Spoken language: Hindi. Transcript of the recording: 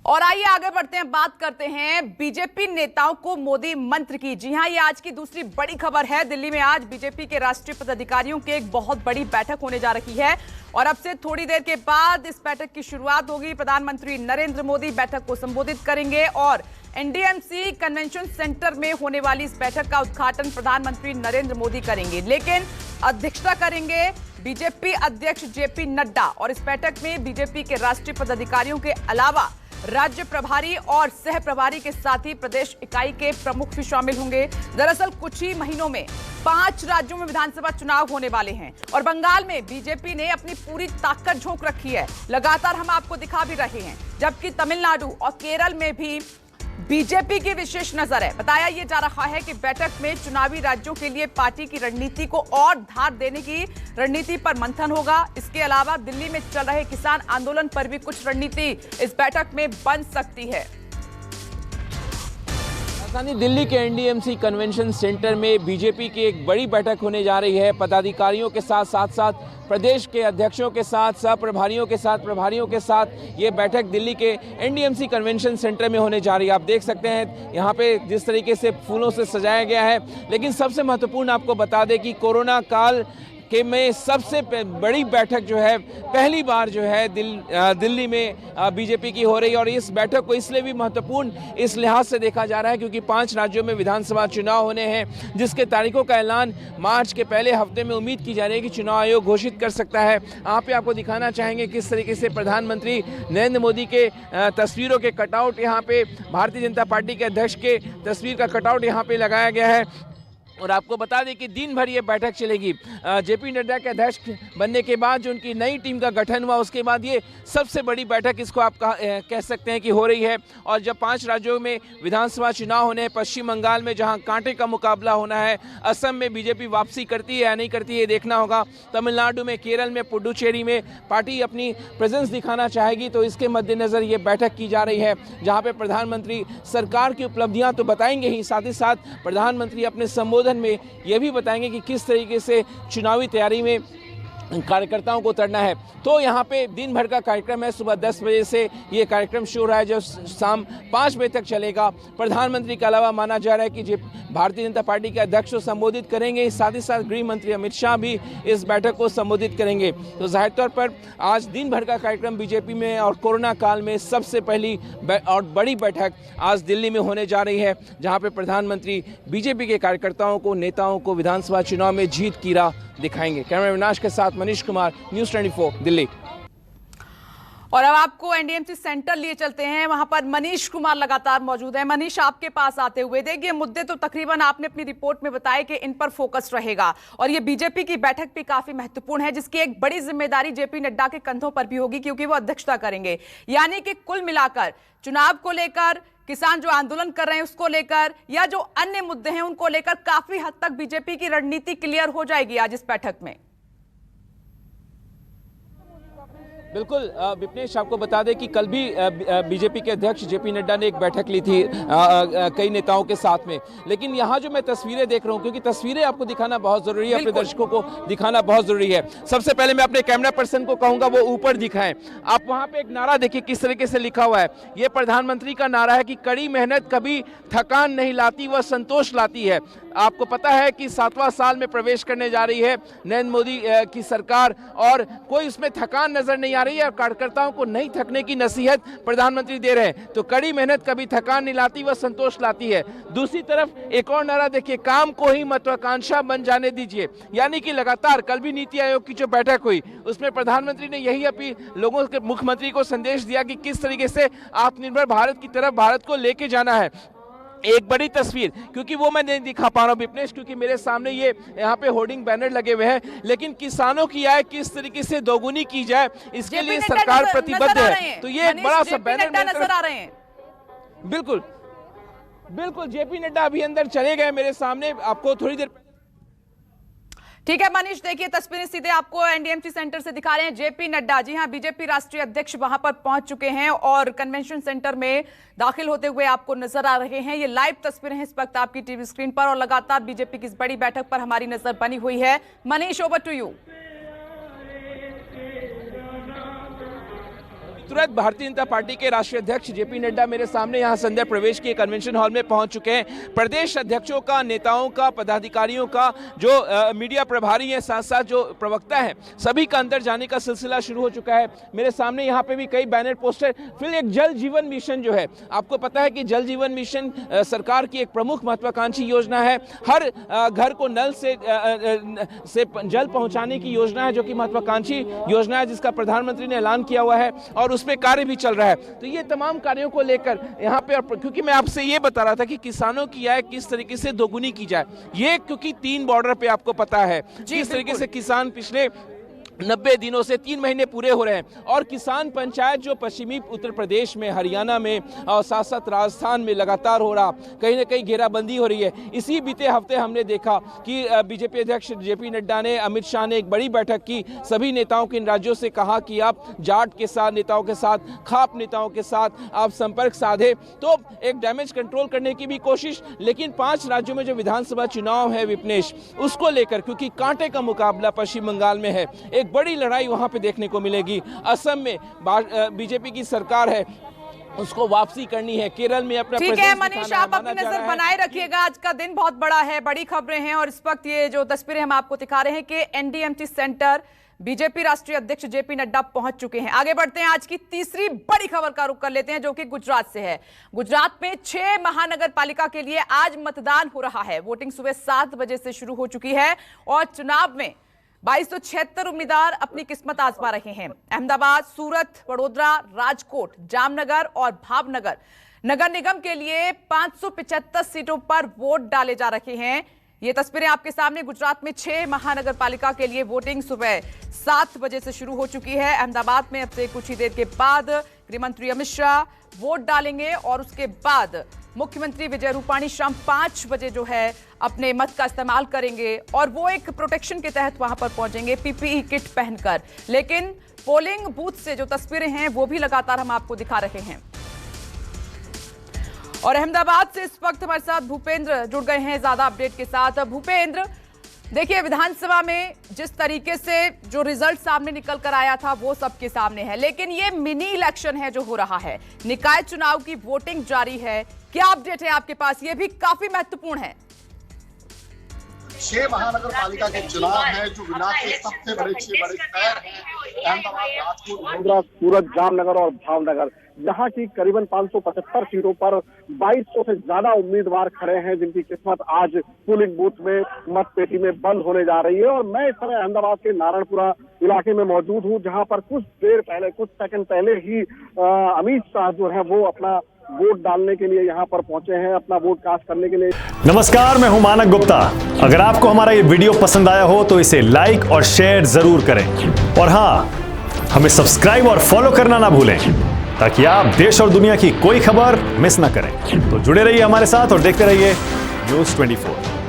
और आइए आगे बढ़ते हैं, बात करते हैं बीजेपी नेताओं को मोदी मंत्र की। जी हां, ये आज की दूसरी बड़ी खबर है। दिल्ली में आज बीजेपी के राष्ट्रीय पदाधिकारियों की एक बहुत बड़ी बैठक होने जा रही है और अब से थोड़ी देर के बाद इस बैठक की शुरुआत होगी। प्रधानमंत्री नरेंद्र मोदी बैठक को संबोधित करेंगे और एनडीएमसी कन्वेंशन सेंटर में होने वाली इस बैठक का उद्घाटन प्रधानमंत्री नरेंद्र मोदी करेंगे, लेकिन अध्यक्षता करेंगे बीजेपी अध्यक्ष जेपी नड्डा। और इस बैठक में बीजेपी के राष्ट्रीय पदाधिकारियों के अलावा राज्य प्रभारी और सह प्रभारी के साथ ही प्रदेश इकाई के प्रमुख भी शामिल होंगे। दरअसल कुछ ही महीनों में 5 राज्यों में विधानसभा चुनाव होने वाले हैं और बंगाल में बीजेपी ने अपनी पूरी ताकत झोंक रखी है। लगातार हम आपको दिखा भी रहे हैं, जबकि तमिलनाडु और केरल में भी बीजेपी की विशेष नजर है। बताया यह जा रहा है कि बैठक में चुनावी राज्यों के लिए पार्टी की रणनीति को और धार देने की रणनीति पर मंथन होगा। इसके अलावा दिल्ली में चल रहे किसान आंदोलन पर भी कुछ रणनीति इस बैठक में बन सकती है। राजधानी दिल्ली के एनडीएमसी कन्वेंशन सेंटर में बीजेपी की एक बड़ी बैठक होने जा रही है। पदाधिकारियों के साथ प्रदेश के अध्यक्षों के साथ, सह प्रभारियों के साथ ये बैठक दिल्ली के एनडीएमसी कन्वेंशन सेंटर में होने जा रही है। आप देख सकते हैं यहाँ पे जिस तरीके से फूलों से सजाया गया है। लेकिन सबसे महत्वपूर्ण आपको बता दें कि कोरोना काल के में सबसे बड़ी बैठक जो है पहली बार जो है दिल्ली में बीजेपी की हो रही है। और इस बैठक को इसलिए भी महत्वपूर्ण इस लिहाज से देखा जा रहा है क्योंकि 5 राज्यों में विधानसभा चुनाव होने हैं, जिसके तारीखों का ऐलान मार्च के पहले हफ्ते में उम्मीद की जा रही है कि चुनाव आयोग घोषित कर सकता है। यहाँ पे आपको दिखाना चाहेंगे किस तरीके से प्रधानमंत्री नरेंद्र मोदी के तस्वीरों के कटआउट यहाँ पे भारतीय जनता पार्टी के अध्यक्ष के तस्वीर का कटआउट यहाँ पे लगाया गया है। और आपको बता दें कि दिन भर ये बैठक चलेगी। जेपी नड्डा के अध्यक्ष बनने के बाद जो उनकी नई टीम का गठन हुआ, उसके बाद ये सबसे बड़ी बैठक इसको आप कह सकते हैं कि हो रही है। और जब 5 राज्यों में विधानसभा चुनाव होने हैं, पश्चिम बंगाल में जहां कांटे का मुकाबला होना है, असम में बीजेपी वापसी करती है या नहीं करती है, ये देखना होगा। तमिलनाडु में, केरल में, पुडुचेरी में पार्टी अपनी प्रेजेंस दिखाना चाहेगी, तो इसके मद्देनज़र ये बैठक की जा रही है, जहाँ पर प्रधानमंत्री सरकार की उपलब्धियाँ तो बताएंगे ही, साथ ही साथ प्रधानमंत्री अपने संबोधन में यह भी बताएंगे कि किस तरीके से चुनावी तैयारी में कार्यकर्ताओं को उतरना है। तो यहाँ पे दिन भर का कार्यक्रम है। सुबह 10 बजे से ये कार्यक्रम शुरू हो रहा है जो शाम 5 बजे तक चलेगा। प्रधानमंत्री के अलावा माना जा रहा है कि भारतीय जनता पार्टी के अध्यक्ष को संबोधित करेंगे, साथ ही साथ गृह मंत्री अमित शाह भी इस बैठक को संबोधित करेंगे। तो जाहिर तौर पर आज दिन भर का कार्यक्रम बीजेपी में और कोरोना काल में सबसे पहली और बड़ी बैठक आज दिल्ली में होने जा रही है, जहाँ पर प्रधानमंत्री बीजेपी के कार्यकर्ताओं को, नेताओं को विधानसभा चुनाव में जीत की राह दिखाएंगे। कैमरा विनाश के साथ मनीष कुमार, न्यूज़ 24 दिल्ली। और अब आपको एनडीएमसी सेंटर लिए चलते हैं, वहां पर मनीष कुमार लगातार मौजूद है। मनीष, आपके पास आते हुए देखिए, मुद्दे तो तकरीबन आपने अपनी रिपोर्ट में बताए कि इन पर फोकस रहेगा और ये बीजेपी की बैठक भी काफी महत्वपूर्ण है, जिसकी एक बड़ी जिम्मेदारी जेपी नड्डा के कंधों पर भी होगी क्योंकि वो अध्यक्षता करेंगे। यानी कि कुल मिलाकर चुनाव को लेकर, किसान जो आंदोलन कर रहे हैं उसको लेकर, या जो अन्य मुद्दे हैं उनको लेकर काफी हद तक बीजेपी की रणनीति क्लियर हो जाएगी आज इस बैठक में। बिल्कुल विपनेश, आपको बता दें कि कल भी बीजेपी के अध्यक्ष जेपी नड्डा ने एक बैठक ली थी कई नेताओं के साथ में। लेकिन यहाँ जो मैं तस्वीरें देख रहा हूँ, क्योंकि तस्वीरें आपको दिखाना बहुत जरूरी है, अपने दर्शकों को दिखाना बहुत जरूरी है। सबसे पहले मैं अपने कैमरा पर्सन को कहूँगा वो ऊपर दिखाएं। आप वहाँ पे एक नारा देखिए किस तरीके से लिखा हुआ है। ये प्रधानमंत्री का नारा है कि कड़ी मेहनत कभी थकान नहीं लाती, वह संतोष लाती है। आपको पता है कि 7वां साल में प्रवेश करने जा रही है नरेंद्र मोदी की सरकार और कोई उसमें थकान नजर नहीं आ रही है। कार्यकर्ताओं को नहीं थकने की नसीहत प्रधानमंत्री दे रहे हैं। तो कड़ी मेहनत कभी थकान नहीं लाती, वह संतोष लाती है। दूसरी तरफ एक और नारा देखिए, काम को ही महत्वाकांक्षा बन जाने दीजिए। यानी कि लगातार कल भी नीति आयोग की जो बैठक हुई उसमें प्रधानमंत्री ने यही अपील लोगों के, मुख्यमंत्री को संदेश दिया कि किस तरीके से आत्मनिर्भर भारत की तरफ भारत को लेके जाना है। एक बड़ी तस्वीर, क्योंकि वो मैं नहीं दिखा पा रहा हूँ विपनेश, क्योंकि मेरे सामने ये यहाँ पे होर्डिंग बैनर लगे हुए हैं, लेकिन किसानों की आय किस तरीके से दोगुनी की जाए इसके लिए सरकार प्रतिबद्ध है। तो ये एक बड़ा सा बैनर नजर आ रहे हैं। बिल्कुल बिल्कुल, जेपी नड्डा अभी अंदर चले गए मेरे सामने, आपको थोड़ी देर। ठीक है मनीष, देखिए तस्वीरें सीधे आपको एनडीएमसी सेंटर से दिखा रहे हैं। जेपी नड्डा, जी हां, बीजेपी राष्ट्रीय अध्यक्ष वहां पर पहुंच चुके हैं और कन्वेंशन सेंटर में दाखिल होते हुए आपको नजर आ रहे हैं। ये लाइव तस्वीरें हैं इस वक्त आपकी टीवी स्क्रीन पर और लगातार बीजेपी की इस बड़ी बैठक पर हमारी नजर बनी हुई है। Manish, over to you. तुरंत भारतीय जनता पार्टी के राष्ट्रीय अध्यक्ष जेपी नड्डा मेरे सामने यहाँ संध्या प्रवेश के कन्वेंशन हॉल में पहुंच चुके हैं। प्रदेश अध्यक्षों का, नेताओं का, पदाधिकारियों का, जो मीडिया प्रभारी हैं, साथ साथ जो प्रवक्ता हैं, सभी का अंदर जाने का सिलसिला शुरू हो चुका है। मेरे सामने यहाँ पे भी कई बैनर पोस्टर, फिर एक जल जीवन मिशन जो है, आपको पता है कि जल जीवन मिशन सरकार की एक प्रमुख महत्वाकांक्षी योजना है। हर घर को नल से जल पहुंचाने की योजना है, जो कि महत्वाकांक्षी योजना है, जिसका प्रधानमंत्री ने ऐलान किया हुआ है और उसमें कार्य भी चल रहा है। तो ये तमाम कार्यों को लेकर यहाँ पे, क्योंकि मैं आपसे ये बता रहा था कि किसानों की आय किस तरीके से दोगुनी की जाए, ये क्योंकि 3 बॉर्डर पे आपको पता है किस तरीके से किसान पिछले 90 दिनों से 3 महीने पूरे हो रहे हैं। और किसान पंचायत जो पश्चिमी उत्तर प्रदेश में, हरियाणा में और साथ साथ राजस्थान में लगातार हो रहा, कहीं ना कहीं घेराबंदी हो रही है। इसी बीते हफ्ते हमने देखा कि बीजेपी अध्यक्ष जेपी नड्डा ने, अमित शाह ने एक बड़ी बैठक की, सभी नेताओं के इन राज्यों से कहा कि आप जाट के साथ नेताओं के साथ, खाप नेताओं के साथ आप संपर्क साधे, तो एक डैमेज कंट्रोल करने की भी कोशिश। लेकिन 5 राज्यों में जो विधानसभा चुनाव है विपनेश, उसको लेकर क्योंकि कांटे का मुकाबला पश्चिम बंगाल में है, एक बड़ी लड़ाई वहां पे देखने को मिलेगी। असम में बीजेपी की सरकार है, उसको वापसी करनी है। केरल में अपना, ठीक है मनीष, आप अपनी नजर बनाए रखिएगा। आज का दिन बहुत बड़ा है, बड़ी खबरें हैं और इस वक्त ये जो तस्वीरें हम आपको दिखा रहे हैं कि एनडीएमसी सेंटर बीजेपी राष्ट्रीय अध्यक्ष जेपी नड्डा पहुंच चुके हैं। आगे बढ़ते हैं, आज की तीसरी बड़ी खबर का रुख कर लेते हैं, जो कि गुजरात से है। गुजरात में 6 महानगर पालिका के लिए आज मतदान हो रहा है। वोटिंग सुबह 7 बजे से शुरू हो चुकी है और चुनाव में 2276 उम्मीदवार अपनी किस्मत आजमा रहे हैं। अहमदाबाद, सूरत, वडोदरा, राजकोट, जामनगर और भावनगर नगर निगम के लिए 575 सीटों पर वोट डाले जा रहे हैं। ये तस्वीरें आपके सामने। गुजरात में 6 महानगर पालिका के लिए वोटिंग सुबह 7 बजे से शुरू हो चुकी है। अहमदाबाद में अब से कुछ ही देर के बाद गृहमंत्री अमित शाह वोट डालेंगे और उसके बाद मुख्यमंत्री विजय रूपाणी शाम 5 बजे जो है अपने मत का इस्तेमाल करेंगे और वो एक प्रोटेक्शन के तहत वहां पर पहुंचेंगे पीपीई किट पहनकर। लेकिन पोलिंग बूथ से जो तस्वीरें हैं वो भी लगातार हम आपको दिखा रहे हैं। और अहमदाबाद से इस वक्त हमारे साथ भूपेंद्र जुड़ गए हैं ज्यादा अपडेट के साथ। भूपेंद्र, देखिए विधानसभा में जिस तरीके से जो रिजल्ट सामने निकल कर आया था वो सबके सामने है, लेकिन ये मिनी इलेक्शन है जो हो रहा है, निकाय चुनाव की वोटिंग जारी है, क्या अपडेट है आपके पास? ये भी काफी महत्वपूर्ण है। 6 महानगर पालिका के चुनाव है जो गुजरात के सबसे बड़े 6 बड़े शहर हैं, अहमदाबाद, राजकोट, वडोदरा, सूरत, जामनगर और भावनगर। जहां की करीबन 575 सीटों पर 2200 से ज्यादा उम्मीदवार खड़े हैं, जिनकी किस्मत आज पोलिंग बूथ में, मतपेटी में बंद होने जा रही है। और मैं इस समय अहमदाबाद के नारायणपुरा इलाके में मौजूद हूं, जहां पर कुछ देर पहले, कुछ सेकंड पहले ही अमित शाह जो है वो अपना वोट डालने के लिए यहाँ पर पहुंचे हैं, अपना वोट कास्ट करने के लिए। नमस्कार, मैं हूं मानक गुप्ता। अगर आपको हमारा ये वीडियो पसंद आया हो तो इसे लाइक और शेयर जरूर करें और हाँ, हमें सब्सक्राइब और फॉलो करना ना भूलें, ताकि आप देश और दुनिया की कोई खबर मिस ना करें। तो जुड़े रहिए हमारे साथ और देखते रहिए न्यूज़ 24।